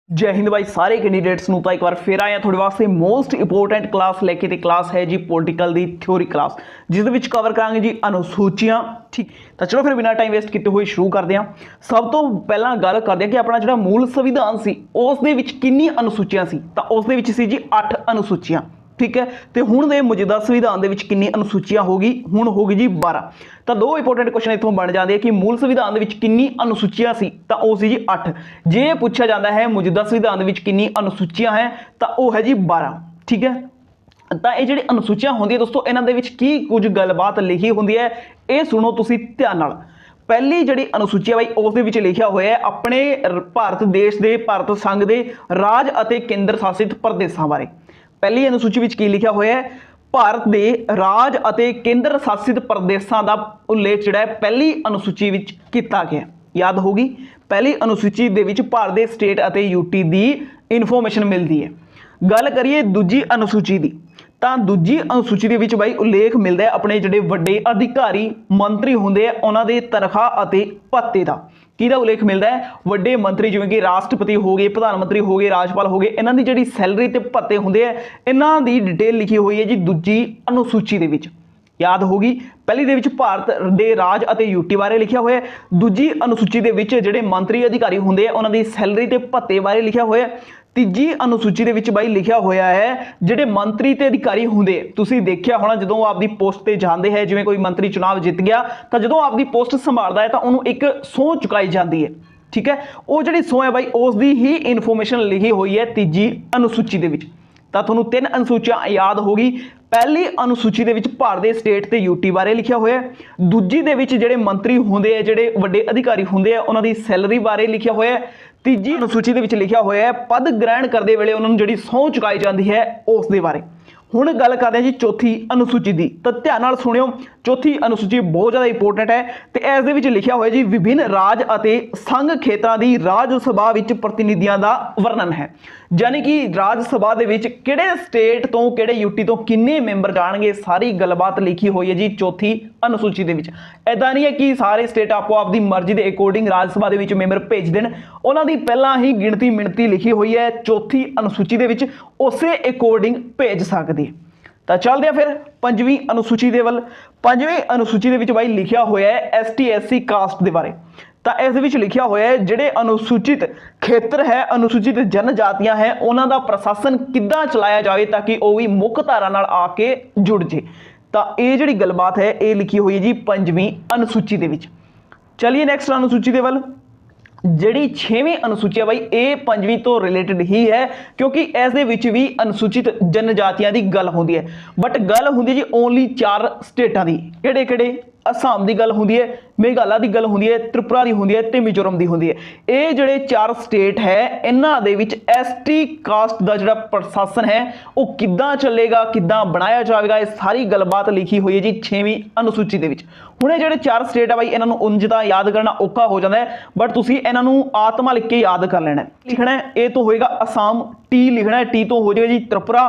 जय हिंद भाई सारे कैंਡੀਡੇਟਸ ਨੂੰ ਤਾਂ ਇੱਕ ਵਾਰ ਫਿਰ ਆਇਆ ਤੁਹਾਡੇ ਵਾਸਤੇ ਮੋਸਟ ਇੰਪੋਰਟੈਂਟ ਕਲਾਸ ਲੈ ਕੇ। ਤੇ ਕਲਾਸ ਹੈ ਜੀ ਪੋਲੀਟੀਕਲ ਦੀ ਥਿਉਰੀ ਕਲਾਸ, ਜਿਸ ਦੇ ਵਿੱਚ ਕਵਰ ਕਰਾਂਗੇ ਜੀ ਅਨੁਸੂਚੀਆਂ। ਠੀਕ, ਤਾਂ ਚਲੋ ਫਿਰ ਬਿਨਾਂ ਟਾਈਮ ਵੇਸਟ ਕੀਤੇ ਹੋਏ ਸ਼ੁਰੂ ਕਰਦੇ ਹਾਂ। ਸਭ ਤੋਂ ਪਹਿਲਾਂ ਗੱਲ ਕਰਦੇ ਹਾਂ ਕਿ ਆਪਣਾ ਜਿਹੜਾ ਮੂਲ ਸੰਵਿਧਾਨ ਸੀ ਉਸ ਦੇ ਵਿੱਚ ਕਿੰਨੀ ਅਨੁਸੂਚੀਆਂ ਸੀ। ਤਾਂ ਉਸ ਦੇ ਵਿੱਚ ਸੀ ਜੀ 8 ਅਨੁਸੂਚੀਆਂ। ठीक है, तो हुण दे मौजूदा संविधान दे विच कितनी अनुसूचियां होगी, हुण होगी जी 12। तो दो इंपोर्टेंट क्वेश्चन इत्थों बन जाते हैं कि मूल संविधान दे विच कितनी अनुसूचियां सी, तो वो सी जी 8। जे पूछा जाता है मौजूदा संविधान दे विच कितनी अनुसूचियां हैं, तो वह है जी 12। ठीक है, तो ये जिहड़ी अनुसूचियां होंदी दोस्तों, इन्हां दे विच की कुछ गलबात लिखी होंदी है, ये सुनो तुसीं ध्यान नाल। पहली जिहड़ी अनुसूची है भाई उस दे विच लिखिया होया है अपने भारत देश के भारत संघ के राज अते केंद्र शासित प्रदेशों बारे। पहली अनुसूची विच की लिखिया होया है भारत के राज अते केंद्र शासित प्रदेशों का उल्लेख जिहड़ा है पहली अनुसूची विच कीता गया। याद होगी, पहली अनुसूची दे विच भारत के स्टेट अते यूटी की इन्फॉर्मेशन मिलती है। गल करिए दूजी अनुसूची की, तो दूजी अनुसूची दे विच भाई उल्लेख मिलता है अपने जिहड़े वड्डे अधिकारी मंत्री होंदे आ उन्हां दे तनख्वाह अते भत्ते दा। किहदा उल्लेख मिलता है? वड्डे मंत्री जिवें कि राष्ट्रपति हो गए, प्रधानमंत्री हो गए, राजपाल हो गए, इन्हां दी जिहड़ी सैलरी ते भत्ते हुंदे आ, इन्हां दी डिटेल लिखी हुई है जी दूजी अनुसूची दे विच। याद होगी, पहली दे विच भारत दे राज अते यूटी बारे लिखिया होया है। दूजी अनुसूची दे विच जिहड़े मंत्री अधिकारी हुंदे आ उन्हां दी सैलरी ते भत्ते बारे लिखिया होया है। तीजी अनुसूची दे विच बाई लिखिया होया है जिहड़े मंत्री ते अधिकारी हुंदे, तुसीं देखिया होना जदों आपदी पोस्ट ते जांदे है, जिवें कोई मंत्री चुनाव जित गया तो जदों आपदी पोस्ट संभालदा है तो उहनूं एक सौं चुकाई जाती है। ठीक है, वो जिहड़ी सौं है बाई उस दी ही इन्फॉर्मेशन लिखी हुई है तीजी अनुसूची दे विच। तो तुहानूं 3 अनुसूचियां याद होगी। पहली अनुसूची दे विच भारत दे स्टेट ते यूटी बारे लिखिया होया है। दूजी दे विच जिहड़े मंत्री हुंदे आ, जिहड़े वड्डे अधिकारी हुंदे आ, उन्हां दी सैलरी बारे लिखिया होया है। तीजी अनुसूची दे विच लिखिया होया है पद ग्रहण करते वेले उन्होंने जिहड़ी सौं चुकाई जाती है उस दे बारे। हुण गल करते हैं जी चौथी अनुसूची की, तो ध्यान नाल सुणियो। चौथी अनुसूची बहुत ज़्यादा इंपोर्टेंट है। तो इस दे विच लिखिया होया जी विभिन्न राज अते संघ खेत्रां दी राज सभा विच प्रतिनिधियां दा वर्णन है। यानी कि राज सभा दे विच किहड़े स्टेट तो किहड़े यूटी तो किन्ने मैंबर जाणगे, सारी गलबात लिखी हुई है जी चौथी अनुसूची दे विच। इदां नहीं है कि सारे स्टेट आपो आपदी मर्जी के अकॉर्डिंग राज सभा दे विच मैंबर भेज देण, उन्हां दी पहलां ही गिणती मिणती लिखी हुई है चौथी अनुसूची दे विच, उसे अकॉर्डिंग भेज सकदे। तो चलते हैं फिर पंजवीं अनुसूची दे वल। पंजवीं अनुसूची दे विच भाई लिखिया होया है ST SC कास्ट दे बारे। तो इस विच लिखिया होया है जिहड़े अनुसूचित खेत्र है, अनुसूचित जनजातियां हैं, उन्हां दा प्रशासन किद्दां चलाया जाए ताकि वो भी मुख्य धारा नाल आके जुड़ जे। तो ये जिहड़ी गलबात है ये लिखी हुई है जी पंजवीं अनुसूची दे विच। चलिए नैक्सट अनुसूची दे वल। जिहड़ी 6वीं अनुसूची है भाई ये 5वीं तो रिलेटेड ही है, क्योंकि इस दे विच भी अनुसूचित जनजातियां दी गल होंदी है। बट गल होंदी जी ओनली 4 स्टेटां दी। किहड़े किहड़े? असम की गल होंदी है, मेघालय की गल होंदी है, त्रिपुरा की होंदी है, ते मिजोरम की होंदी है। ये जिहड़े 4 स्टेट है इन्हां दे विच ST कास्ट का जिहड़ा प्रशासन है वो किद्दां चलेगा, किद्दां बनाया जाएगा, ये सारी गलबात लिखी हुई है जी 6वीं अनुसूची दे विच। हुण ये जिहड़े 4 स्टेट है भाई इन्हां नूं उंज तां याद करना औखा हो जाता है, बट तुसीं इन्हां नूं आत्मा लिख के याद कर लेना है। लिखना है ए तो होएगा असम, T लिखना है, T तो हो जाएगा जी त्रिपुरा,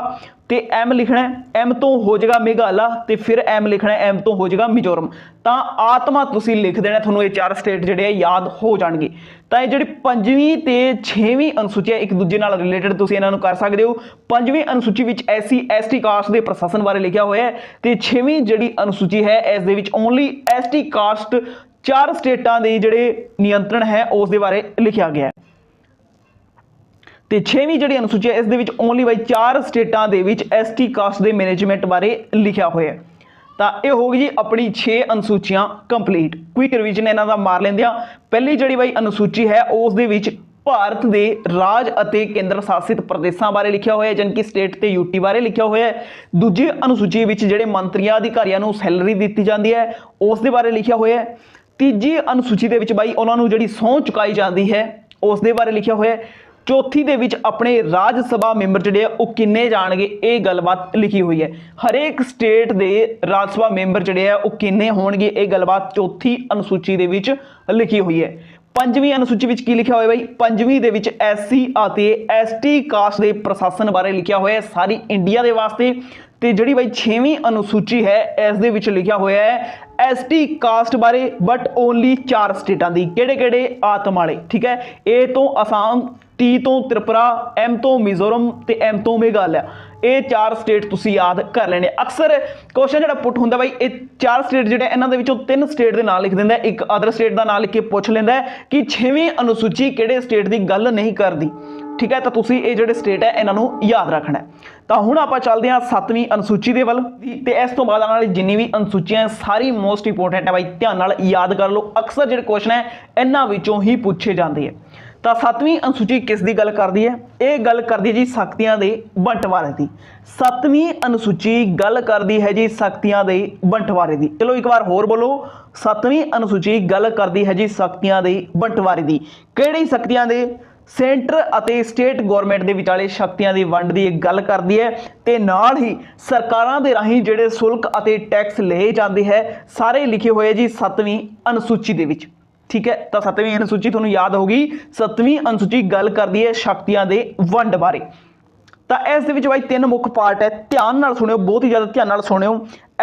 ते M लिखना है, M तो हो जाएगा मेघालय, ते फिर M लिखना है, M तो हो जाएगा मिजोरम। तो आत्मा तुसीं लिख देना, तुहानूं ये 4 स्टेट जिहड़े याद हो जाणगे। तो ये जिहड़ी 5वीं ते 6वीं अनुसूची है एक दूजे नाल रिलेटेड तुसीं इन्हां नूं कर सकदे हो। 5वीं अनुसूची विच SC ST कास्ट के प्रशासन बारे लिखिया होया है, ते 6वीं जिहड़ी अनुसूची है इस दे विच ओनली ST कास्ट 4 स्टेटां दे जिहड़े नियंत्रण है उस दे बारे लिखिया गया है। तो 6वीं जिहड़ी अनुसूची है इस दे विच ओनली भाई 4 स्टेटां दे विच ST कास्ट के मैनेजमेंट बारे लिखिया होया है। तो ये होगी जी अपनी 6 अनुसूचियां कंप्लीट। क्विक रिवीजन इन्हां दा मार लेंदे आ। पहली जिहड़ी भाई अनुसूची है उस दे विच भारत के राज अते केंद्र शासित प्रदेशों बारे लिखिया होया है, जन कि स्टेट ते यूटी बारे लिखिया होया है। दूजी अनुसूची विच जिहड़े मंत्रियां अधिकारियों नूं सैलरी दी जाती है उस दे बारे लिखिया होया है। तीजी अनुसूची दे विच भाई उन्हां नूं जिहड़ी सौं चुकाई जाती है उस दे बारे लिखिया होया है। चौथी दे विच अपने राज सभा मैंबर जिहड़े आ ओह किन्ने जाणगे ये गलबात लिखी हुई है। हरेक स्टेट दे राज सभा मैंबर जिहड़े आ ओह किन्ने होणगे ये गलबात चौथी अनुसूची दे विच लिखी हुई है। 5वीं अनुसूची विच की लिखिया होया भाई? 5वीं दे विच SC अते ST कास्ट के प्रशासन बारे लिखिया होया सारी इंडिया के वास्ते। ਤੇ ਜਿਹੜੀ ਬਾਈ 6ਵੀਂ ਅਨੁਸੂਚੀ ਹੈ ਇਸ ਦੇ ਵਿੱਚ ਲਿਖਿਆ ਹੋਇਆ ਹੈ ST ਕਾਸਟ ਬਾਰੇ ਬਟ ਓਨਲੀ 4 ਸਟੇਟਾਂ ਦੀ। ਕਿਹੜੇ ਆਤਮ ਵਾਲੇ, ਠੀਕ ਹੈ। A ਤੋਂ ਅਸਾਮ, T ਤੋਂ ਤ੍ਰਿਪੁਰਾ, M ਤੋਂ ਮਿਜ਼ੋਰਮ ਤੇ M ਤੋਂ ਮੇਘਾਲਿਆ। ਇਹ 4 ਸਟੇਟ ਤੁਸੀਂ ਯਾਦ ਕਰ ਲੈਣੇ। ਅਕਸਰ ਕੁਐਸਚਨ ਜਿਹੜਾ ਪੁੱਟ ਹੁੰਦਾ ਬਾਈ ਇਹ 4 ਸਟੇਟ ਜਿਹੜੇ ਇਹਨਾਂ ਦੇ ਵਿੱਚੋਂ 3 ਸਟੇਟ ਦੇ ਨਾਂ ਲਿਖ ਦਿੰਦਾ, ਇੱਕ ਅਦਰ ਸਟੇਟ ਦਾ ਨਾਂ ਲਿਖ ਕੇ ਪੁੱਛ ਲੈਂਦਾ ਕਿ 6ਵੀਂ ਅਨੁਸੂਚੀ ਕਿਹੜੇ ਸਟੇਟ ਦੀ ਗੱਲ ਨਹੀਂ ਕਰਦੀ, ਠੀਕ ਹੈ। ਤਾਂ ਤੁਸੀਂ ਇਹ ਜਿਹੜੇ ਸਟੇਟ ਹੈ ਇਹਨਾਂ ਨੂੰ ਯਾਦ ਰੱਖਣਾ। ਤਾਂ ਹੁਣ ਆਪਾਂ ਚੱਲਦੇ ਹਾਂ 7ਵੀਂ ਅਨੁਸੂਚੀ ਦੇ ਵੱਲ ਤੇ ਇਸ ਤੋਂ ਬਾਅਦ ਆਉਣ ਵਾਲੀ ਜਿੰਨੀ ਵੀ ਅਨੁਸੂਚੀਆਂ ਸਾਰੀ ਮੋਸਟ ਇੰਪੋਰਟੈਂਟ ਹੈ ਬਾਈ, ਧਿਆਨ ਨਾਲ ਯਾਦ ਕਰ ਲਓ। ਅਕਸਰ ਜਿਹੜੇ ਕੁਐਸਚਨ ਹੈ ਇਹਨਾਂ ਵਿੱਚੋਂ ਹੀ ਪੁੱਛੇ ਜਾਂਦੇ ਹੈ। ਤਾਂ 7ਵੀਂ ਅਨੁਸੂਚੀ ਕਿਸ ਦੀ ਗੱਲ ਕਰਦੀ ਹੈ? ਇਹ ਗੱਲ ਕਰਦੀ ਹੈ ਜੀ ਸ਼ਕਤੀਆਂ ਦੇ ਬंटवारे ਦੀ। 7ਵੀਂ ਅਨੁਸੂਚੀ ਗੱਲ ਕਰਦੀ ਹੈ ਜੀ ਸ਼ਕਤੀਆਂ ਦੇ बंटवारे ਦੀ। ਚਲੋ ਇੱਕ ਵਾਰ ਹੋਰ ਬੋਲੋ, 7ਵੀਂ ਅਨੁਸੂਚੀ ਗੱਲ ਕਰਦੀ ਹੈ ਜੀ ਸ਼ਕਤੀਆਂ ਦੇ बंटवारे ਦੀ। ਕਿਹੜੀ ਸ਼ਕਤੀਆਂ ਦੇ? ਸੈਂਟਰ ਅਤੇ ਸਟੇਟ ਗਵਰਨਮੈਂਟ ਦੇ ਵਿਚਾਲੇ ਸ਼ਕਤੀਆਂ ਦੀ ਵੰਡ ਦੀ ਇਹ ਗੱਲ ਕਰਦੀ ਹੈ ਤੇ ਨਾਲ ਹੀ ਸਰਕਾਰਾਂ ਦੇ ਰਾਹੀਂ ਜਿਹੜੇ ਸ਼ੁਲਕ ਅਤੇ ਟੈਕਸ ਲਏ ਜਾਂਦੇ ਹੈ ਸਾਰੇ ਲਿਖੇ ਹੋਏ ਜੀ 7ਵੀਂ ਅਨੁਸੂਚੀ ਦੇ ਵਿੱਚ, ਠੀਕ ਹੈ। ਤਾਂ 7ਵੀਂ ਅਨੁਸੂਚੀ ਤੁਹਾਨੂੰ ਯਾਦ ਹੋਗੀ। 7ਵੀਂ ਅਨੁਸੂਚੀ ਗੱਲ ਕਰਦੀ ਹੈ ਸ਼ਕਤੀਆਂ ਦੇ ਵੰਡ ਬਾਰੇ। ਤਾਂ ਇਸ ਦੇ ਵਿੱਚ ਬਾਈ 3 ਮੁੱਖ ਪਾਰਟ ਹੈ, ਧਿਆਨ ਨਾਲ ਸੁਣਿਓ, ਬਹੁਤ ਹੀ ਜ਼ਿਆਦਾ ਧਿਆਨ ਨਾਲ ਸੁਣਿਓ।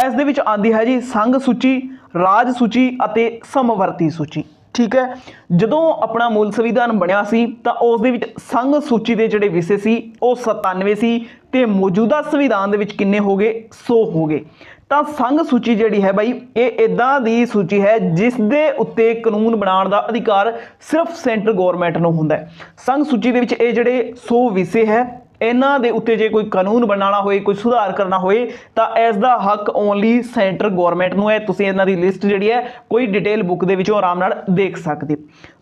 ਇਸ ਦੇ ਵਿੱਚ ਆਉਂਦੀ ਹੈ ਜੀ ਸੰਘ ਸੂਚੀ, ਰਾਜ ਸੂਚੀ ਅਤੇ ਸਮਵਰਤੀ ਸੂਚੀ, ਠੀਕ ਹੈ। ਜਦੋਂ ਆਪਣਾ ਮੂਲ ਸੰਵਿਧਾਨ ਬਣਿਆ ਸੀ ਤਾਂ ਉਸ ਦੇ ਵਿੱਚ ਸੰਘ ਸੂਚੀ ਦੇ ਜਿਹੜੇ ਵਿਸ਼ੇ ਸੀ ਉਹ 97 ਸੀ ਤੇ ਮੌਜੂਦਾ ਸੰਵਿਧਾਨ ਦੇ ਵਿੱਚ ਕਿੰਨੇ ਹੋ ਗਏ? 100 ਹੋ ਗਏ। ਤਾਂ ਸੰਘ ਸੂਚੀ ਜਿਹੜੀ ਹੈ ਬਾਈ ਇਹ ਇਦਾਂ ਦੀ ਸੂਚੀ ਹੈ ਜਿਸ ਦੇ ਉੱਤੇ ਕਾਨੂੰਨ ਬਣਾਉਣ ਦਾ ਅਧਿਕਾਰ ਸਿਰਫ ਸੈਂਟਰ ਗਵਰਨਮੈਂਟ ਨੂੰ ਹੁੰਦਾ ਹੈ। ਸੰਘ ਸੂਚੀ ਦੇ ਵਿੱਚ ਇਹ ਜਿਹੜੇ 100 ਵਿਸ਼ੇ ਹੈ ਇਹਨਾਂ ਦੇ ਉੱਤੇ ਜੇ ਕੋਈ ਕਾਨੂੰਨ ਬਣਾਉਣਾ ਹੋਏ, ਕੋਈ ਸੁਧਾਰ ਕਰਨਾ ਹੋਏ ਤਾਂ ਇਸ ਦਾ ਹੱਕ ਓਨਲੀ ਸੈਂਟਰ ਗਵਰਨਮੈਂਟ ਨੂੰ ਹੈ। ਤੁਸੀਂ ਇਹਨਾਂ ਦੀ ਲਿਸਟ ਜਿਹੜੀ ਹੈ ਕੋਈ ਡਿਟੇਲ ਬੁੱਕ ਦੇ ਵਿੱਚੋਂ ਆਰਾਮ ਨਾਲ ਦੇਖ ਸਕਦੇ।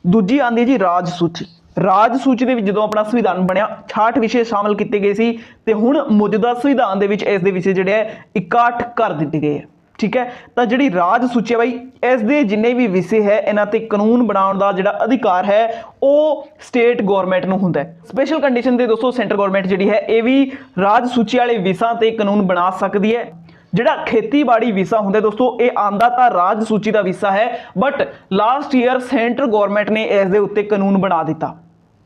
ਦੂਜੀ ਆਉਂਦੀ ਹੈ ਜੀ ਰਾਜ ਸੂਚੀ। ਰਾਜ ਸੂਚੀ ਦੇ ਵਿੱਚ ਜਦੋਂ ਆਪਣਾ ਸੰਵਿਧਾਨ ਬਣਿਆ 68 ਵਿਸ਼ੇ ਸ਼ਾਮਲ ਕੀਤੇ ਗਏ ਸੀ ਤੇ ਹੁਣ ਮੌਜੂਦਾ ਸੰਵਿਧਾਨ ਦੇ ਵਿੱਚ ਇਸ ਦੇ ਵਿਸ਼ੇ ਜਿਹੜੇ ਹੈ 61 ਕਰ ਦਿੱਤੇ ਗਏ ਹੈ, ਠੀਕ ਹੈ। ਤਾਂ ਜਿਹੜੀ ਰਾਜ ਸੂਚੀ ਹੈ ਬਾਈ ਇਸ ਦੇ ਜਿੰਨੇ ਵੀ ਵਿਸ਼ੇ ਹੈ ਇਹਨਾਂ ਤੇ ਕਾਨੂੰਨ ਬਣਾਉਣ ਦਾ ਜਿਹੜਾ ਅਧਿਕਾਰ ਹੈ ਉਹ ਸਟੇਟ ਗਵਰਨਮੈਂਟ ਨੂੰ ਹੁੰਦਾ ਹੈ। ਸਪੈਸ਼ਲ ਕੰਡੀਸ਼ਨ ਦੇ ਦੋਸਤੋ ਸੈਂਟਰ ਗਵਰਨਮੈਂਟ ਜਿਹੜੀ ਹੈ ਇਹ ਵੀ ਰਾਜ ਸੂਚੀ ਵਾਲੇ ਵਿਸ਼ਿਆਂ ਤੇ ਕਾਨੂੰਨ ਬਣਾ ਸਕਦੀ ਹੈ। ਜਿਹੜਾ ਖੇਤੀਬਾੜੀ ਵਿਸ਼ਾ ਹੁੰਦਾ ਦੋਸਤੋ ਇਹ ਆਂਦਾ ਤਾਂ ਰਾਜ ਸੂਚੀ ਦਾ ਵਿਸ਼ਾ ਹੈ but last year centre government ਨੇ ਇਸ ਦੇ ਉੱਤੇ ਕਾਨੂੰਨ ਬਣਾ ਦਿੱਤਾ,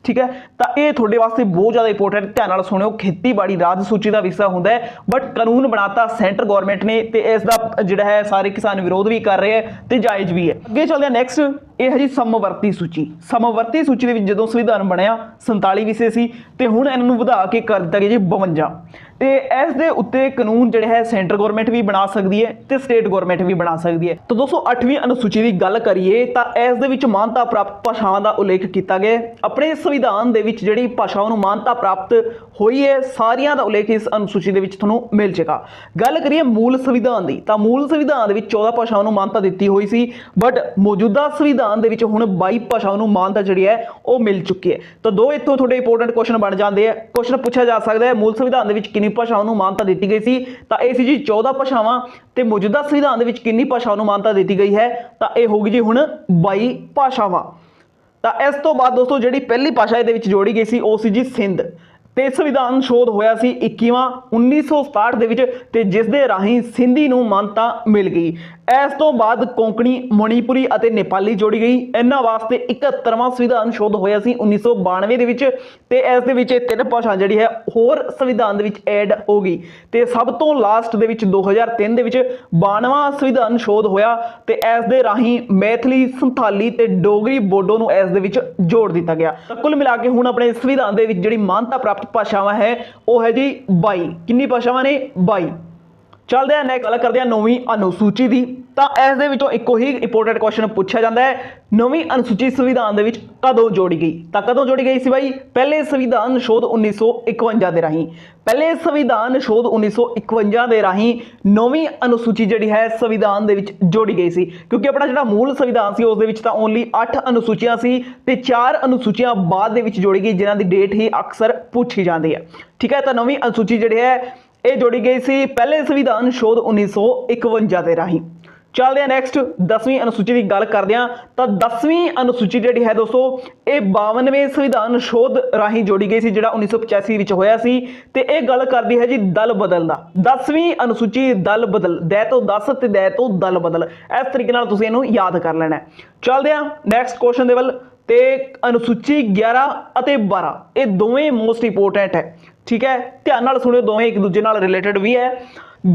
ਠੀਕ ਹੈ। ਤਾਂ ਇਹ ਤੁਹਾਡੇ ਵਾਸਤੇ ਬਹੁਤ ਜ਼ਿਆਦਾ ਇੰਪੋਰਟੈਂਟ, ਧਿਆਨ ਨਾਲ ਸੁਣਿਓ। ਖੇਤੀਬਾੜੀ ਰਾਜ ਸੂਚੀ ਦਾ ਵਿਸ਼ਾ ਹੁੰਦਾ ਹੈ ਬਟ ਕਾਨੂੰਨ ਬਣਾਤਾ ਸੈਂਟਰ ਗਵਰਨਮੈਂਟ ਨੇ ਤੇ ਇਸ ਦਾ ਜਿਹੜਾ ਹੈ ਸਾਰੇ ਕਿਸਾਨ ਵਿਰੋਧ ਵੀ ਕਰ ਰਹੇ ਹੈ ਤੇ ਜਾਇਜ਼ ਵੀ ਹੈ। ਅੱਗੇ ਚੱਲਦੇ ਹਾਂ ਨੈਕਸਟ, ਇਹ ਹੈ ਜੀ ਸਮਵਰਤੀ ਸੂਚੀ। ਸਮਵਰਤੀ ਸੂਚੀ ਦੇ ਵਿੱਚ ਜਦੋਂ ਸੰਵਿਧਾਨ ਬਣਿਆ 47 ਵਿਸ਼ੇ ਸੀ ਤੇ ਹੁਣ ਇਹਨਾਂ ਨੂੰ ਵਧਾ ਕੇ ਕਰ ਦਿੱਤਾ ਗਿਆ ਜੀ 52 ਤੇ ਇਸ ਦੇ ਉੱਤੇ ਕਾਨੂੰਨ ਜਿਹੜੇ ਹੈ ਸੈਂਟਰ ਗਵਰਨਮੈਂਟ ਵੀ ਬਣਾ ਸਕਦੀ ਹੈ ਤੇ ਸਟੇਟ ਗਵਰਨਮੈਂਟ ਵੀ ਬਣਾ ਸਕਦੀ ਹੈ। ਤਾਂ ਦੋਸਤੋ 8ਵੀਂ ਅਨੁਸੂਚੀ ਦੀ ਗੱਲ ਕਰੀਏ ਤਾਂ ਇਸ ਦੇ ਵਿੱਚ ਮਾਨਤਾ ਪ੍ਰਾਪਤ ਭਾਸ਼ਾਵਾਂ ਦਾ ਉਲੇਖ ਕੀਤਾ ਗਿਆ। ਆਪਣੇ ਸੰਵਿਧਾਨ ਦੇ ਵਿੱਚ ਜਿਹੜੀ ਭਾਸ਼ਾਵਾਂ ਨੂੰ ਮਾਨਤਾ ਪ੍ਰਾਪਤ ਹੋਈ ਹੈ ਸਾਰੀਆਂ ਦਾ ਉਲੇਖ ਇਸ ਅਨੁਸੂਚੀ ਦੇ ਵਿੱਚ ਤੁਹਾਨੂੰ ਮਿਲ ਜਾਏਗਾ। ਗੱਲ ਕਰੀਏ ਮੂਲ ਸੰਵਿਧਾਨ ਦੀ ਤਾਂ ਮੂਲ ਸੰਵਿਧਾਨ ਦੇ ਵਿੱਚ 14 ਭਾਸ਼ਾਵਾਂ ਨੂੰ ਮਾਨਤਾ ਦਿੱਤੀ ਹੋਈ ਸੀ ਬਟ ਮੌਜੂਦਾ ਸੰਵਿਧਾਨ ਦੇ ਵਿੱਚ ਹੁਣ 22 ਭਾਸ਼ਾਵਾਂ ਨੂੰ ਮਾਨਤਾ ਜਿਹੜੀ ਹੈ ਉਹ ਮਿਲ ਚੁੱਕੀ ਹੈ। ਤਾਂ ਦੋ ਇੱਥੋਂ ਤੁਹਾਡੇ ਇੰਪੋਰਟੈਂਟ ਕੁਐਸਚਨ ਬਣ ਜਾਂਦੇ ਆ। ਕੁਐਸਚਨ ਪੁੱਛਿਆ ਜਾ ਸਕਦਾ ਹੈ ਮੂਲ ਸੰਵਿਧਾਨ ਦੇ ਵਿੱਚ ਕਿੰਨੀ ਭਾਸ਼ਾਵਾਂ ਨੂੰ ਮਾਨਤਾ ਦਿੱਤੀ ਗਈ ਸੀ? ਤਾਂ ਇਹ ਸੀ ਜੀ 14 ਭਾਸ਼ਾਵਾਂ ਤੇ ਮੌਜੂਦਾ ਸੰਵਿਧਾਨ ਦੇ ਵਿੱਚ ਕਿੰਨੀ ਭਾਸ਼ਾਵਾਂ ਨੂੰ ਮਾਨਤਾ ਦਿੱਤੀ ਗਈ ਹੈ? ਤਾਂ ਇਹ ਹੋਗੀ ਜੀ ਹੁਣ 22 ਭਾਸ਼ਾਵਾਂ। ਤਾਂ ਇਸ ਤੋਂ ਬਾਅਦ ਦੋਸਤੋ ਜਿਹੜੀ ਪਹਿਲੀ ਭਾਸ਼ਾ ਇਹਦੇ ਵਿੱਚ ਜੋੜੀ ਗਈ ਸੀ ਉਹ ਸੀ ਜੀ ਸਿੰਧ ਤੇ ਸੰਵਿਧਾਨ ਸੋਧ ਹੋਇਆ ਸੀ 21ਵਾਂ 1967 ਦੇ ਵਿੱਚ ਤੇ ਜਿਸ ਦੇ ਰਾਹੀਂ ਸਿੰਧੀ ਨੂੰ ਮਾਨਤਾ ਮਿਲ ਗਈ। ਇਸ ਤੋਂ ਬਾਅਦ ਕੋਂਕਣੀ, ਮਣੀਪੁਰੀ ਅਤੇ ਨੇਪਾਲੀ ਜੋੜੀ ਗਈ। ਇਹਨਾਂ ਵਾਸਤੇ 71ਵਾਂ ਸੰਵਿਧਾਨ ਸੋਧ ਹੋਇਆ ਸੀ 1992 ਦੇ ਵਿੱਚ ਤੇ ਇਸ ਦੇ ਵਿੱਚ 3 ਭਾਸ਼ਾ ਜਿਹੜੀ ਹੈ ਹੋਰ ਸੰਵਿਧਾਨ ਦੇ ਵਿੱਚ ਐਡ ਹੋ ਗਈ ਤੇ ਸਭ ਤੋਂ ਲਾਸਟ ਦੇ ਵਿੱਚ 2003 ਦੇ ਵਿੱਚ 92ਵਾਂ ਸੰਵਿਧਾਨ ਸੋਧ ਹੋਇਆ ਤੇ ਇਸ ਦੇ ਰਾਹੀਂ ਮੈਥਲੀ, ਸੰਥਾਲੀ ਤੇ ਡੋਗਰੀ ਬੋਡੋ ਨੂੰ ਇਸ ਦੇ ਵਿੱਚ ਜੋੜ ਦਿੱਤਾ ਗਿਆ। ਤਾਂ ਕੁੱਲ ਮਿਲਾ ਕੇ ਹੁਣ ਆਪਣੇ ਸੰਵਿਧਾਨ ਦੇ ਵਿੱਚ ਜਿਹੜੀ ਮਾਨਤਾ ਪ੍ਰਾਪਤ ਭਾਸ਼ਾਵਾਂ ਹੈ ਉਹ ਹੈ ਜੀ 22। ਕਿੰਨੀ ਭਾਸ਼ਾਵਾਂ ਨੇ? 22। ਚੱਲਦੇ ਹਾਂ ਨੈਕਸਟ ਗੱਲ ਕਰਦੇ ਹਾਂ 9ਵੀਂ ਅਨੁਸੂਚੀ ਦੀ। ਤਾਂ ਇਸ ਦੇ ਵਿੱਚੋਂ ਇੱਕੋ ਹੀ ਇੰਪੋਰਟੈਂਟ ਕੁਐਸਚਨ ਪੁੱਛਿਆ ਜਾਂਦਾ ਹੈ 9ਵੀਂ ਅਨੁਸੂਚੀ ਸੰਵਿਧਾਨ ਦੇ ਵਿੱਚ ਕਦੋਂ ਜੋੜੀ ਗਈ? ਤਾਂ ਕਦੋਂ ਜੋੜੀ ਗਈ ਸੀ ਬਾਈ? ਪਹਿਲੇ ਸੰਵਿਧਾਨ ਸੋਧ 1951 ਦੇ ਰਾਹੀਂ। ਪਹਿਲੇ ਸੰਵਿਧਾਨ ਸੋਧ 1951 ਦੇ ਰਾਹੀਂ 9ਵੀਂ ਅਨੁਸੂਚੀ ਜਿਹੜੀ ਹੈ ਸੰਵਿਧਾਨ ਦੇ ਵਿੱਚ ਜੋੜੀ ਗਈ ਸੀ ਕਿਉਂਕਿ ਆਪਣਾ ਜਿਹੜਾ ਮੂਲ ਸੰਵਿਧਾਨ ਸੀ ਉਸ ਦੇ ਵਿੱਚ ਤਾਂ ਓਨਲੀ 8 ਅਨੁਸੂਚੀਆਂ ਸੀ ਤੇ 4 ਅਨੁਸੂਚੀਆਂ ਬਾਅਦ ਦੇ ਵਿੱਚ ਜੋੜੀ ਗਈ ਜਿਨ੍ਹਾਂ ਦੀ ਡੇਟ ਹੀ ਅਕਸਰ ਪੁੱਛੀ ਜਾਂਦੀ ਹੈ, ਠੀਕ ਹੈ। ਤਾਂ 9ਵੀਂ ਅਨੁਸੂਚੀ ਜਿਹੜੀ ਹੈ ਇਹ ਜੋੜੀ ਗਈ ਸੀ ਪਹਿਲੇ ਸੰਵਿਧਾਨ ਸੋਧ 1951 ਦੇ ਰਾਹੀਂ। ਚੱਲਦੇ ਹਾਂ ਨੈਕਸਟ 10ਵੀਂ ਅਨੁਸੂਚੀ ਦੀ ਗੱਲ ਕਰਦੇ ਹਾਂ। ਤਾਂ 10ਵੀਂ ਅਨੁਸੂਚੀ ਜਿਹੜੀ ਹੈ ਦੋਸਤੋ ਇਹ 52ਵੇਂ ਸੰਵਿਧਾਨ ਸੋਧ ਰਾਹੀਂ ਜੋੜੀ ਗਈ ਸੀ ਜਿਹੜਾ 1985 ਵਿੱਚ ਹੋਇਆ ਸੀ ਤੇ ਇਹ ਗੱਲ ਕਰਦੀ ਹੈ ਜੀ ਦਲ ਬਦਲ ਦਾ। 10ਵੀਂ ਅਨੁਸੂਚੀ ਦਲ ਬਦਲ, ਦੈ ਤੋਂ 10 ਤੇ ਦੈ ਤੋਂ ਦਲ ਬਦਲ, ਇਸ ਤਰੀਕੇ ਨਾਲ ਤੁਸੀਂ ਇਹਨੂੰ ਯਾਦ ਕਰ ਲੈਣਾ ਹੈ। ਚੱਲਦੇ ਹਾਂ ਨੈਕਸਟ ਕੁਐਸਚਨ ਦੇ ਵੱਲ। ਤੇ ਅਨੁਸੂਚੀ 11 ਅਤੇ 12 ਇਹ ਦੋਵੇਂ ਮੋਸਟ ਇੰਪੋਰਟੈਂਟ ਹੈ। ਠੀਕ ਹੈ, ਧਿਆਨ ਨਾਲ ਸੁਣਿਓ, ਦੋਵੇਂ ਇੱਕ ਦੂਜੇ ਨਾਲ ਰਿਲੇਟਡ ਵੀ ਹੈ।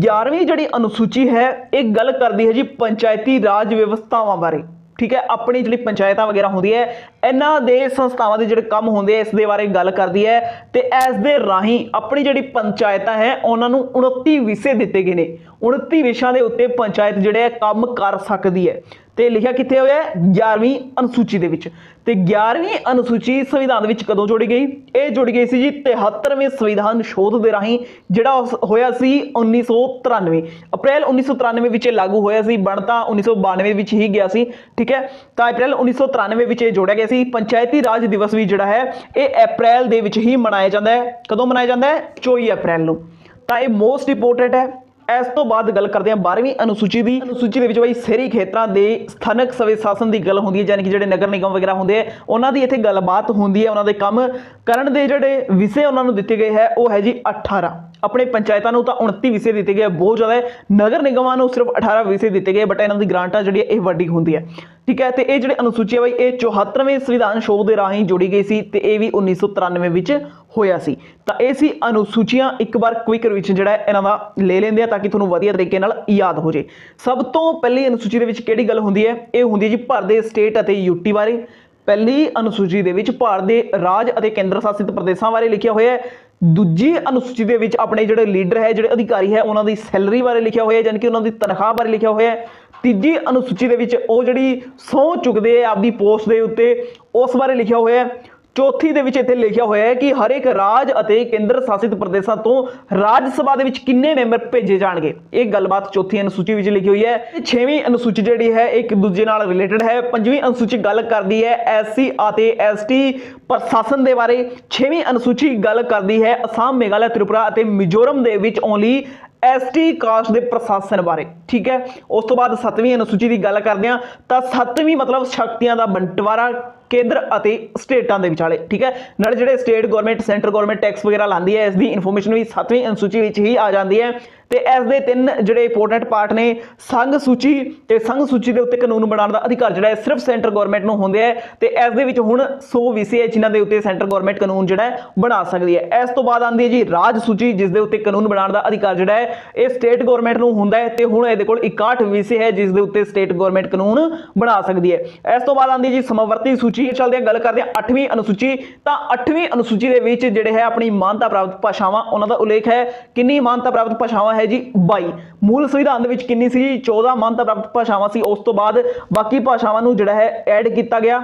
11ਵੀਂ ਜਿਹੜੀ ਅਨੁਸੂਚੀ ਹੈ ਇਹ ਗੱਲ ਕਰਦੀ ਹੈ ਜੀ ਪੰਚਾਇਤੀ ਰਾਜ ਵਿਵਸਥਾਵਾਂ ਬਾਰੇ। ਠੀਕ ਹੈ, ਆਪਣੀ ਜਿਹੜੀ ਪੰਚਾਇਤਾਂ ਵਗੈਰਾ ਹੁੰਦੀ ਹੈ ਇਹਨਾਂ ਦੇ ਸੰਸਥਾਵਾਂ ਦੇ ਜਿਹੜੇ ਕੰਮ ਹੁੰਦੇ ਆ ਇਸ ਦੇ ਬਾਰੇ ਗੱਲ ਕਰਦੀ ਹੈ। ਤੇ ਇਸ ਦੇ ਰਾਹੀਂ ਆਪਣੀ ਜਿਹੜੀ ਪੰਚਾਇਤਾਂ ਹੈ ਉਹਨਾਂ ਨੂੰ 29 ਵਿਸ਼ੇ ਦਿੱਤੇ ਗਏ ਨੇ। 29 ਵਿਸ਼ਿਆਂ ਦੇ ਉੱਤੇ ਪੰਚਾਇਤ ਜਿਹੜੇ ਕੰਮ ਕਰ ਸਕਦੀ ਹੈ ਤੇ ਲਿਖਿਆ ਕਿੱਥੇ ਹੋਇਆ ਹੈ 11ਵੀਂ ਅਨੁਸੂਚੀ ਦੇ ਵਿੱਚ। ਤੇ 11ਵੀਂ ਅਨੁਸੂਚੀ ਸੰਵਿਧਾਨ ਵਿੱਚ ਕਦੋਂ ਜੋੜੀ ਗਈ? ਇਹ ਜੋੜੀ ਗਈ ਸੀ ਜੀ 73ਵੇਂ ਸੰਵਿਧਾਨ ਸੋਧ ਦੇ ਰਾਹੀਂ, ਜਿਹੜਾ ਹੋਇਆ ਸੀ 1993 ਅਪ੍ਰੈਲ 1993 ਵਿੱਚ ਲਾਗੂ ਹੋਇਆ ਸੀ। ਬਣ ਤਾਂ 1992 ਵਿੱਚ ਹੀ ਗਿਆ ਸੀ। ਠੀਕ ਹੈ, ਤਾਂ ਅਪ੍ਰੈਲ 1993 ਵਿੱਚ ਇਹ ਜੋੜਿਆ ਗਿਆ ਸੀ। ਪੰਚਾਇਤੀ ਰਾਜ ਦਿਵਸ ਵੀ ਜਿਹੜਾ ਹੈ ਇਹ ਅਪ੍ਰੈਲ ਦੇ ਵਿੱਚ ਹੀ ਮਨਾਇਆ ਜਾਂਦਾ ਹੈ। ਕਦੋਂ ਮਨਾਇਆ ਜਾਂਦਾ ਹੈ? 24 ਅਪ੍ਰੈਲ ਨੂੰ। ਤਾਂ ਇਹ ਮੋਸਟ ਇੰਪੋਰਟੈਂਟ ਹੈ। ਇਸ ਤੋਂ ਬਾਅਦ ਗੱਲ ਕਰਦੇ ਹਾਂ 12ਵੀਂ ਅਨੁਸੂਚੀ ਦੀ। ਅਨੁਸੂਚੀ ਦੇ ਵਿੱਚ ਬਾਈ ਸ਼ਹਿਰੀ ਖੇਤਰਾਂ ਦੇ ਸਥਾਨਕ ਸਵੈ ਸ਼ਾਸਨ ਦੀ ਗੱਲ ਹੁੰਦੀ ਹੈ, ਯਾਨੀ ਕਿ ਜਿਹੜੇ ਨਗਰ ਨਿਗਮ ਵਗੈਰਾ ਹੁੰਦੇ ਆ ਉਹਨਾਂ ਦੀ ਇੱਥੇ ਗੱਲਬਾਤ ਹੁੰਦੀ ਹੈ। ਉਹਨਾਂ ਦੇ ਕੰਮ ਕਰਨ ਦੇ ਜਿਹੜੇ ਵਿਸ਼ੇ ਉਹਨਾਂ ਨੂੰ ਦਿੱਤੇ ਗਏ ਹੈ ਉਹ ਹੈ ਜੀ 18। ਆਪਣੇ ਪੰਚਾਇਤਾਂ ਨੂੰ ਤਾਂ 29 ਵਿਸ਼ੇ ਦਿੱਤੇ ਗਏ, ਬਹੁਤ ਜ਼ਿਆਦਾ ਹੈ। ਨਗਰ ਨਿਗਮਾਂ ਨੂੰ ਸਿਰਫ 18 ਵਿਸ਼ੇ ਦਿੱਤੇ ਗਏ, ਬਟ ਇਹਨਾਂ ਦੀ ਗ੍ਰਾਂਟਾਂ ਜਿਹੜੀ ਇਹ ਵੱਡੀ ਹੁੰਦੀ ਹੈ। ਠੀਕ ਹੈ, ਤੇ ਇਹ ਜਿਹੜੀ ਅਨੁਸੂਚੀ ਹੈ ਬਾਈ ਇਹ 74ਵੇਂ ਸੰਵਿਧਾਨ ਸੋਧ ਦੇ ਰਾਹੀਂ ਜੋੜੀ ਗਈ ਸੀ ਤੇ ਇਹ ਵੀ 1993 ਵਿੱਚ ਹੋਇਆ ਸੀ। ਤਾਂ ਇਹ ਸੀ ਅਨੁਸੂਚੀਆਂ। ਇੱਕ ਵਾਰ ਕੁਇਕ ਰਿਵੀਜ਼ਨ ਜਿਹੜਾ ਇਹਨਾਂ ਦਾ ਲੈ ਲੈਂਦੇ ਆ ਤਾਂ ਕਿ ਤੁਹਾਨੂੰ ਵਧੀਆ ਤਰੀਕੇ ਨਾਲ ਯਾਦ ਹੋ ਜੇ। ਸਭ ਤੋਂ ਪਹਿਲੀ ਅਨੁਸੂਚੀ ਦੇ ਵਿੱਚ ਕਿਹੜੀ ਗੱਲ ਹੁੰਦੀ ਹੈ? ਇਹ ਹੁੰਦੀ ਹੈ ਜੀ ਭਾਰਤ ਦੇ ਸਟੇਟ ਅਤੇ ਯੂਟੀ ਬਾਰੇ। ਪਹਿਲੀ ਅਨੁਸੂਚੀ ਦੇ ਵਿੱਚ ਭਾਰਤ ਦੇ ਰਾਜ ਅਤੇ ਕੇਂਦਰ ਸ਼ਾਸਿਤ ਪ੍ਰਦੇਸ਼ਾਂ ਬਾਰੇ ਲਿਖਿਆ ਹੋਇਆ ਹੈ। ਦੂਜੀ ਅਨੁਸੂਚੀ ਦੇ ਵਿੱਚ ਆਪਣੇ ਜਿਹੜੇ ਲੀਡਰ ਹੈ, ਜਿਹੜੇ ਅਧਿਕਾਰੀ ਹੈ, ਉਹਨਾਂ ਦੀ ਸੈਲਰੀ ਬਾਰੇ ਲਿਖਿਆ ਹੋਇਆ ਹੈ, ਯਾਨੀ ਕਿ ਉਹਨਾਂ ਦੀ ਤਨਖਾਹ ਬਾਰੇ ਲਿਖਿਆ ਹੋਇਆ ਹੈ। ਤੀਜੀ ਅਨੁਸੂਚੀ ਦੇ ਵਿੱਚ ਉਹ ਜਿਹੜੀ ਸਹੁੰ ਚੁੱਕਦੇ ਆ ਆਪਦੀ ਪੋਸਟ ਦੇ ਉੱਤੇ ਉਸ ਬਾਰੇ ਲਿਖਿਆ ਹੋਇਆ ਹੈ। ਚੌਥੀ ਦੇ ਵਿੱਚ ਇੱਥੇ ਲਿਖਿਆ ਹੋਇਆ ਹੈ ਕਿ ਹਰ ਇੱਕ ਰਾਜ ਅਤੇ ਕੇਂਦਰ ਸ਼ਾਸਿਤ ਪ੍ਰਦੇਸ਼ਾਂ ਤੋਂ ਰਾਜ ਸਭਾ ਦੇ ਵਿੱਚ ਕਿੰਨੇ ਮੈਂਬਰ ਭੇਜੇ ਜਾਣਗੇ। ਇਹ ਗੱਲਬਾਤ ਚੌਥੀ ਅਨੁਸੂਚੀ ਵਿੱਚ ਲਿਖੀ ਹੋਈ ਹੈ। ਛੇਵੀਂ ਅਨੁਸੂਚੀ ਜਿਹੜੀ ਹੈ ਇੱਕ ਦੂਜੇ ਨਾਲ ਰਿਲੇਟਡ ਹੈ। ਪੰਜਵੀਂ ਅਨੁਸੂਚੀ ਗੱਲ ਕਰਦੀ ਹੈ ਐਸਸੀ ਅਤੇ ਐਸਟੀ ਪ੍ਰਸ਼ਾਸਨ ਦੇ ਬਾਰੇ। ਛੇਵੀਂ ਅਨੁਸੂਚੀ ਗੱਲ ਕਰਦੀ ਹੈ ਅਸਾਮ, ਮੇਘਾਲਿਆ, ਤ੍ਰਿਪੁਰਾ ਅਤੇ ਮਿਜ਼ੋਰਮ ਦੇ ਵਿੱਚ ਓਨਲੀ ਐਸਟੀ ਕਾਸਟ ਦੇ ਪ੍ਰਸ਼ਾਸਨ ਬਾਰੇ। ਠੀਕ ਹੈ, ਉਸ ਤੋਂ ਬਾਅਦ 7ਵੀਂ ਅਨੁਸੂਚੀ ਦੀ ਗੱਲ ਕਰਦੇ ਹਾਂ ਤਾਂ 7ਵੀਂ ਮਤਲਬ ਸ਼ਕਤੀਆਂ ਦਾ ਬੰਟਵਾਰਾ ਕੇਂਦਰ ਅਤੇ ਸਟੇਟਾਂ ਦੇ ਵਿਚਾਲੇ। ਠੀਕ ਹੈ, ਨਾਲ ਜਿਹੜੇ state government centre government tax ਵਗੈਰਾ ਲਾਉਂਦੀ ਹੈ ਇਸ ਦੀ ਇਨਫੋਰਮੇਸ਼ਨ ਵੀ 7ਵੀਂ ਅਨੁਸੂਚੀ ਵਿੱਚ ਹੀ ਆ ਜਾਂਦੀ ਹੈ। ਤੇ ਇਸ ਦੇ ਤਿੰਨ ਜਿਹੜੇ ਇੰਪੋਰਟੈਂਟ ਪਾਰਟ ਨੇ, ਸੰਘ ਸੂਚੀ, ਤੇ ਸੰਘ ਸੂਚੀ ਦੇ ਉੱਤੇ ਕਾਨੂੰਨ ਬਣਾਉਣ ਦਾ ਅਧਿਕਾਰ ਜਿਹੜਾ ਹੈ ਸਿਰਫ ਸੈਂਟਰ ਗਵਰਨਮੈਂਟ ਨੂੰ ਹੁੰਦਾ ਹੈ। ਤੇ ਇਸ ਦੇ ਵਿੱਚ ਹੁਣ 100 ਵਿਸ਼ੇ ਹੈ ਜਿਨ੍ਹਾਂ ਦੇ ਉੱਤੇ ਸੈਂਟਰ ਗਵਰਨਮੈਂਟ ਕਾਨੂੰਨ ਜਿਹੜਾ ਹੈ ਬਣਾ ਸਕਦੀ ਹੈ। ਇਸ ਤੋਂ ਬਾਅਦ ਆਉਂਦੀ ਹੈ ਜੀ ਰਾਜ ਸੂਚੀ, ਜਿਸ ਦੇ ਉੱਤੇ ਕਾਨੂੰਨ ਬਣਾਉਣ ਦਾ ਅਧਿਕਾਰ ਜਿਹੜਾ ਹੈ ਇਹ ਸਟੇਟ ਗਵਰਨਮੈਂਟ ਨੂੰ ਹੁੰਦਾ ਹੈ। ਤੇ ਹੁਣ ਇਹਦੇ ਕੋਲ 61 ਵਿਸ਼ੇ ਹੈ ਜਿਸ ਦੇ ਉੱਤੇ ਸਟੇਟ ਗਵਰਨਮੈਂਟ ਕਾਨੂੰਨ ਬਣਾ ਸਕਦੀ ਹੈ। ਇਸ ਤੋਂ ਬਾਅਦ ਆਉਂਦੀ ਹੈ ਜੀ ਸਮਵਰਤੀ ਸੂਚੀ। ਚੱਲਦੇ ਹਾਂ, ਗੱਲ ਕਰਦੇ ਹਾਂ 8ਵੀਂ ਅਨੁਸੂਚੀ। ਤਾਂ 8ਵੀਂ ਅਨੁਸੂਚੀ ਦੇ ਵਿੱਚ ਜਿਹੜੇ ਹੈ ਆਪਣੀ ਮਾਨਤਾ ਪ੍ਰਾਪਤ ਭਾਸ਼ਾਵਾਂ ਉਹਨਾਂ ਦਾ ਉਲੇਖ ਹੈ। ਕਿੰਨੀ ਮਾਨਤਾ ਪ੍ਰਾਪਤ ਭਾਸ਼ਾਵਾਂ ਹੈ ਜੀ? 22। ਮੂਲ ਸੰਵਿਧਾਨ ਦੇ ਵਿੱਚ ਕਿੰਨੀ ਸੀ? 14 ਮਾਨਤਾ ਪ੍ਰਾਪਤ ਭਾਸ਼ਾਵਾਂ ਸੀ। ਉਸ ਤੋਂ ਬਾਅਦ ਬਾਕੀ ਭਾਸ਼ਾਵਾਂ ਨੂੰ ਜਿਹੜਾ ਹੈ ਐਡ ਕੀਤਾ ਗਿਆ।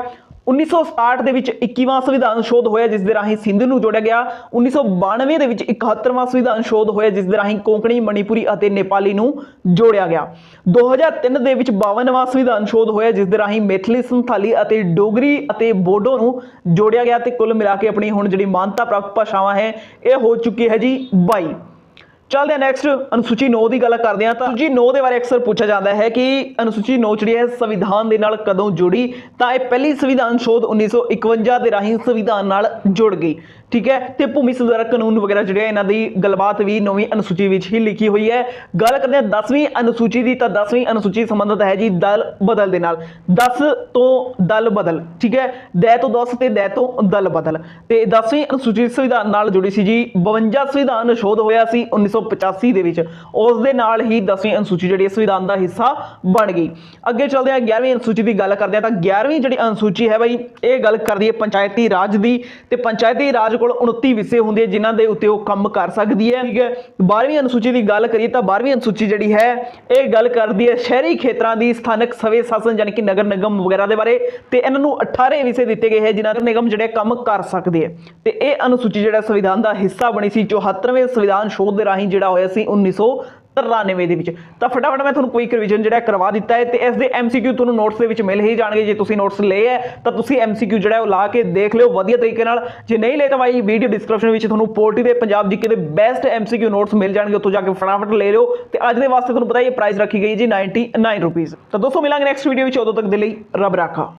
1967 ਦੇ ਵਿੱਚ 21ਵਾਂ ਸੰਵਿਧਾਨ ਸੋਧ ਹੋਇਆ ਜਿਸ ਦੇ ਰਾਹੀਂ ਸਿੰਧ ਨੂੰ ਜੋੜਿਆ ਗਿਆ। 1992 ਦੇ ਵਿੱਚ 71ਵਾਂ ਸੰਵਿਧਾਨ ਸੋਧ ਹੋਇਆ ਜਿਸ ਦੇ ਰਾਹੀਂ ਕੋਂਕਣੀ, ਮਣੀਪੁਰੀ ਅਤੇ ਨੇਪਾਲੀ ਨੂੰ ਜੋੜਿਆ ਗਿਆ। 2003 ਦੇ ਵਿੱਚ 52ਵਾਂ ਸੰਵਿਧਾਨ ਸੋਧ ਹੋਇਆ ਜਿਸ ਦੇ ਰਾਹੀਂ ਮੈਥਲੀ, ਸੰਥਾਲੀ ਅਤੇ ਡੋਗਰੀ ਅਤੇ ਬੋਡੋ ਨੂੰ ਜੋੜਿਆ ਗਿਆ। ਤੇ ਕੁੱਲ ਮਿਲਾ ਕੇ ਆਪਣੀ ਹੁਣ ਜਿਹੜੀ ਮਾਨਤਾ ਪ੍ਰਾਪਤ ਭਾਸ਼ਾਵਾਂ ਹੈ ਇਹ ਹੋ ਚੁੱਕੀ ਹੈ ਜੀ 22। ਚੱਲਦੇ ਹਾਂ ਨੈਕਸਟ ਅਨੁਸੂਚੀ 9 ਦੀ ਗੱਲ ਕਰਦੇ ਹਾਂ। ਤਾਂ ਅਨੁਸੂਚੀ 9 ਦੇ ਬਾਰੇ ਅਕਸਰ ਪੁੱਛਿਆ ਜਾਂਦਾ ਹੈ ਕਿ ਅਨੁਸੂਚੀ 9 ਜਿਹੜੀ ਹੈ ਸੰਵਿਧਾਨ ਦੇ ਨਾਲ ਕਦੋਂ ਜੁੜੀ? ਤਾਂ ਇਹ ਪਹਿਲੀ ਸੰਵਿਧਾਨ ਸੋਧ 1951 ਦੇ ਰਾਹੀਂ ਸੰਵਿਧਾਨ ਨਾਲ ਜੁੜ ਗਈ। ਠੀਕ ਹੈ, ਤੇ ਭੂਮੀ ਸੁਧਾਰਕ ਕਾਨੂੰਨ ਵਗੈਰਾ ਜਿਹੜੇ ਇਹਨਾਂ ਦੀ ਗੱਲਬਾਤ ਵੀ 9ਵੀਂ ਅਨੁਸੂਚੀ ਵਿੱਚ ਹੀ ਲਿਖੀ ਹੋਈ ਹੈ। ਗੱਲ ਕਰਦੇ ਹਾਂ 10ਵੀਂ ਅਨੁਸੂਚੀ ਦੀ। ਤਾਂ 10ਵੀਂ ਅਨੁਸੂਚੀ ਸੰਬੰਧਿਤ ਹੈ ਜੀ ਦਲ ਬਦਲ ਦੇ ਨਾਲ। 10 ਤੋਂ ਦਲ ਬਦਲ। ਠੀਕ ਹੈ, ਦੈ ਤੋਂ 10 ਤੇ ਦੈ ਤੋਂ ਦਲ ਬਦਲ। ਤੇ 10ਵੀਂ ਅਨੁਸੂਚੀ ਸੰਵਿਧਾਨ ਨਾਲ ਜੁੜੀ ਸੀ ਜੀ। 52 ਸੰਵਿਧਾਨ ਸੋਧ ਹੋਇਆ ਸੀ 1985 ਦੇ ਵਿੱਚ। ਉਸ ਦੇ ਨਾਲ ਹੀ 10ਵੀਂ ਅਨੁਸੂਚੀ ਜਿਹੜੀ ਸੰਵਿਧਾਨ ਦਾ ਹਿੱਸਾ ਬਣ ਗਈ। ਅੱਗੇ ਚੱਲਦੇ ਹਾਂ 11ਵੀਂ ਅਨੁਸੂਚੀ ਦੀ ਗੱਲ ਕਰਦੇ ਹਾਂ। ਤਾਂ 11ਵੀਂ ਜਿਹੜੀ ਅਨੁਸੂਚੀ ਹੈ ਬਾਈ ਇਹ ਗੱਲ ਕਰਦੀ ਹੈ ਪੰਚਾਇਤੀ ਰਾਜ ਦੀ। ਤੇ ਪੰਚਾਇਤੀ ਰਾਜ ਕੋਲ 29 ਵਿਸ਼ੇ ਹੁੰਦੇ ਜਿਨ੍ਹਾਂ ਦੇ ਉੱਤੇ ਉਹ ਕੰਮ ਕਰ ਸਕਦੀ ਹੈ। ਠੀਕ ਹੈ, 12ਵੀਂ ਅਨੁਸੂਚੀ ਦੀ ਗੱਲ ਕਰੀਏ ਤਾਂ 12ਵੀਂ ਅਨੁਸੂਚੀ ਜਿਹੜੀ ਹੈ ਇਹ ਗੱਲ ਕਰਦੀ ਹੈ ਸ਼ਹਿਰੀ ਖੇਤਰਾਂ ਦੀ ਸਥਾਨਕ ਸਵੈ ਸ਼ਾਸਨ ਯਾਨੀ ਕਿ ਨਗਰ ਨਿਗਮ ਵਗੈਰਾ ਦੇ ਬਾਰੇ। ਤੇ ਇਹਨਾਂ ਨੂੰ 18 ਵਿਸ਼ੇ ਦਿੱਤੇ ਗਏ ਹੈ ਜਿਨ੍ਹਾਂ ਦੇ ਨਿਗਮ ਜਿਹੜੇ ਕੰਮ ਕਰ ਸਕਦੇ ਆ। ਤੇ ਇਹ ਅਨੁਸੂਚੀ ਜਿਹੜਾ ਸੰਵਿਧਾਨ ਦਾ ਹਿੱਸਾ ਬਣੀ ਸੀ 74ਵੇਂ ਸੰਵਿਧਾਨ ਸੋਧ ਦੇ ਰਾਹੀਂ ਜਿਹੜਾ ਹੋਇਆ ਸੀ 1993 ਦੇ ਵਿੱਚ। ਤਾਂ ਫਟਾਫਟ ਮੈਂ ਤੁਹਾਨੂੰ ਕੁਇਕ ਰਿਵੀਜ਼ਨ ਜਿਹੜਾ ਕਰਵਾ ਦਿੱਤਾ ਹੈ। ਤੇ ਇਸ ਦੇ MCQ ਤੁਹਾਨੂੰ ਨੋਟਸ ਦੇ ਵਿੱਚ ਮਿਲ ਹੀ ਜਾਣਗੇ। ਜੇ ਤੁਸੀਂ ਨੋਟਸ ਲਏ ਹੈ ਤਾਂ ਤੁਸੀਂ MCQ ਜਿਹੜਾ ਉਹ ਲਾ ਕੇ ਦੇਖ ਲਿਓ ਵਧੀਆ ਤਰੀਕੇ ਨਾਲ। ਜੇ ਨਹੀਂ ਲਏ ਤਾਂ ਬਾਈ ਵੀਡੀਓ ਡਿਸਕ੍ਰਿਪਸ਼ਨ ਵਿੱਚ ਤੁਹਾਨੂੰ ਪੋਲਟੀ ਦੇ ਪੰਜਾਬ GK ਦੇ ਬੈਸਟ MCQ ਨੋਟਸ ਮਿਲ ਜਾਣਗੇ, ਉੱਥੋਂ ਜਾ ਕੇ ਫਟਾਫਟ ਲੈ ਲਿਓ। ਤੇ ਅੱਜ ਦੇ ਵਾਸਤੇ ਤੁਹਾਨੂੰ ਪਤਾ ਇਹ ਪ੍ਰਾਈਸ ਰੱਖੀ ਗਈ ਜੀ 99 ਰੁਪੀਜ਼। ਤਾਂ ਦੋਸਤੋ ਮਿਲਾਂਗੇ ਨੈਕਸਟ ਵੀਡੀਓ ਵਿੱਚ, ਉਦੋਂ ਤੱਕ ਦੇ ਲਈ ਰੱਬ ਰਾਖਾ।